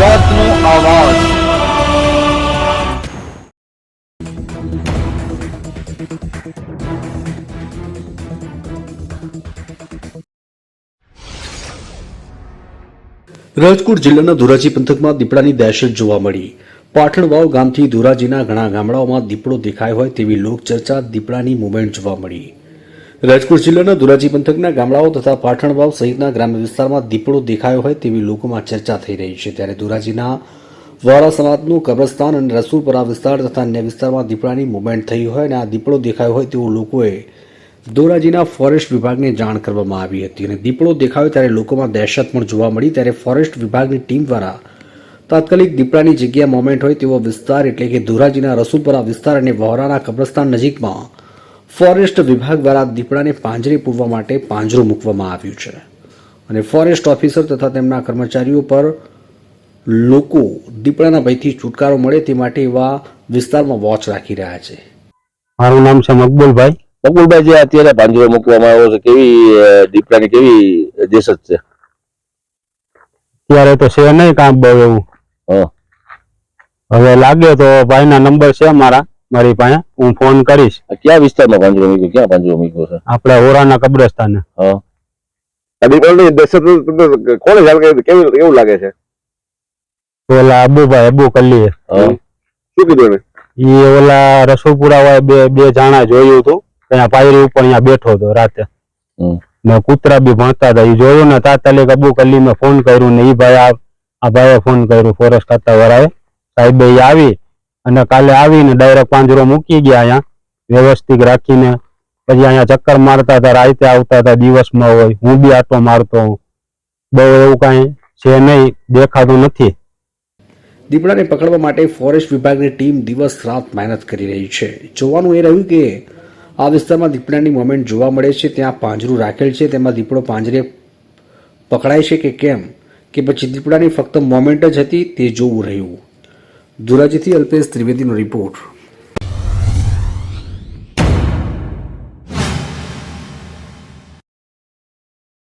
ગુજરાતનો આવાજ। રાજકોટ જિલ્લાના ધોરાજી પંથકમાં દીપડાની દહેશત જોવા મળી। પાટણવાવ ગામથી ધોરાજીના ઘણા ગામડાઓમાં દીપડો દેખાય હોય તેવી લોકચર્ચા, દીપડાની મૂવમેન્ટ જોવા મળી। રાજકોટ જિલ્લાના ધોરાજી પંથકના ગામડાઓ તથા પાટણવાવ સહિતના ગ્રામ્ય વિસ્તારમાં દીપડો દેખાયો હોય તેવી લોકોમાં ચર્ચા થઈ રહી છે। ત્યારે ધોરાજીના વારા સમાજનું કબ્રસ્તાન અને રસુલપરા વિસ્તાર તથા અન્ય વિસ્તારમાં દીપડાની મૂવમેન્ટ થઈ હોય અને આ દીપડો દેખાયો હોય તેવું લોકોએ ધોરાજીના ફોરેસ્ટ વિભાગને જાણ કરવામાં આવી હતી અને દીપડો દેખાયો ત્યારે લોકોમાં દહેશત પણ જોવા મળી। ત્યારે ફોરેસ્ટ વિભાગની ટીમ દ્વારા તાત્કાલિક દીપડાની જગ્યા મોમેન્ટ હોય તેવો વિસ્તાર એટલે કે ધોરાજીના રસુલપરા વિસ્તાર અને વહોરાના કબ્રસ્તાન નજીકમાં ફોરેસ્ટ વિભાગ દ્વારા દીપડાને પાંજરે પૂરવા માટે પાંજરો મૂકવામાં આવ્યું છે અને ફોરેસ્ટ ઓફિસર તથા તેમના કર્મચારીઓ પર લોકો દીપડાના ભયથી છુટકારો મળે તે માટે એવા વિસ્તારમાં વોચ રાખી રહ્યા છે। મારું નામ છે મકબુલભાઈ। મકબુલભાઈ, જે અત્યારે પાંજરો મૂકવામાં આવ્યો છે, કેવી દીપડાની કેવી દહેશત છે? ત્યારે તો છે નહીં કામ બહુ એવું। હવે લાગે તો ભાઈના નંબર છે મારી પાસે, હું ફોન કરીશ। ક્યાં વિસ્તારમાં પાંજરો મૂક્યો? ક્યાં પાંજરો મૂક્યો છે? આપણે ઓરાના કબ્રસ્તાને। દીપડાની દહેશત કોને જાણ કરી? કેવું લાગે છે? ઓલા અબુ કલ્લીએ શું કીધું? એ ઓલા રસોપુરા હોય બે જાણા જોયું હતું, ત્યાં પાયરી ઉપર અહીંયા બેઠો હતો રાતે ને કૂતરા બી ભણતા હતા। એ જોયું ને તાત્કાલિક અબુ કલ્લી મેં ફોન કર્યું ને એ ભાઈ આ ભાઈએ ફોન કર્યું ફોરેસ્ટ ખાતા વાળાએ, સાહેબ આવી અને કાલે આવીને ડાયરેક્ટ પાંજરો મૂકી ગયા અહીંયા વ્યવસ્થિત રાખીને। પછી અહીંયા ચક્કર મારતા હતા, રાતે આવતા હતા, દિવસમાં હોય, હું બી આટો મારતો હું। બહુ એવું કાંઈ છે નહીં, દેખાતું નથી। દીપડાને પકડવા માટે ફોરેસ્ટ વિભાગની ટીમ દિવસ રાત મહેનત કરી રહી છે। જોવાનું એ રહ્યું કે આ વિસ્તારમાં દીપડાની મોમેન્ટ જોવા મળે છે, ત્યાં પાંજરું રાખેલ છે, તેમાં દીપડો પાંજરે પકડાય છે કે કેમ, કે પછી દીપડાની ફક્ત મોમેન્ટ જ હતી તે જોવું રહ્યું। ધોરાજીથી અલ્પેશ ત્રિવેદીનો રિપોર્ટ।